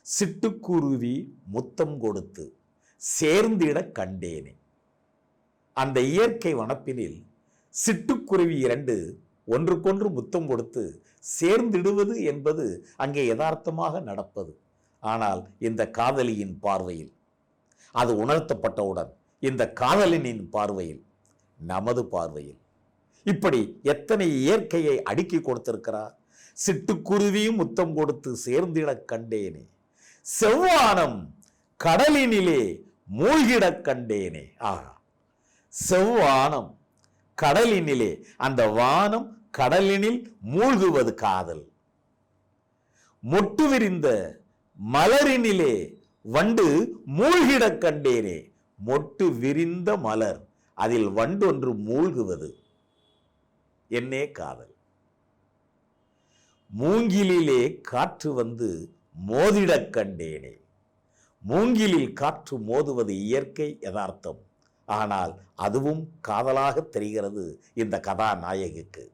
சிட்டுக்குருவி முத்தம் கொடுத்து சேர்ந்திட கண்டேனே. அந்த இயற்கை வனப்பினில் சிட்டுக்குருவி இரண்டு ஒன்றுக்கொன்று முத்தம் கொடுத்து சேர்ந்திடுவது என்பது அங்கே யதார்த்தமாக நடப்பது. ஆனால் இந்த காதலியின் பார்வையில், அது உணர்த்தப்பட்டவுடன் இந்த காதலனின் பார்வையில், நமது பார்வையில் இப்படி எத்தனை இயற்கையை அடுக்கி கொடுத்திருக்கிறார். சிட்டுக்குருவியும் முத்தம் கொடுத்து சேர்ந்திட கண்டேனே, செவ்வானம் கடலினிலே மூழ்கிடக் கண்டேனே. ஆகா, செவ்வானம் கடலினிலே, அந்த வானம் கடலினில் மூழ்குவது காதல். மொட்டு விரிந்த மலரினிலே வண்டு மூழ்கிடக் கண்டேனே. மொட்டு விரிந்த மலர், அதில் வண்டொன்று மூழ்குவது என்னே காதல். மூங்கிலிலே காற்று வந்து மோதிடக் கண்டேனே. மூங்கிலில் காற்று மோதுவது இயற்கை யதார்த்தம். ஆனால் அதுவும் காதலாக தெரிகிறது இந்த கதாநாயகிக்கு.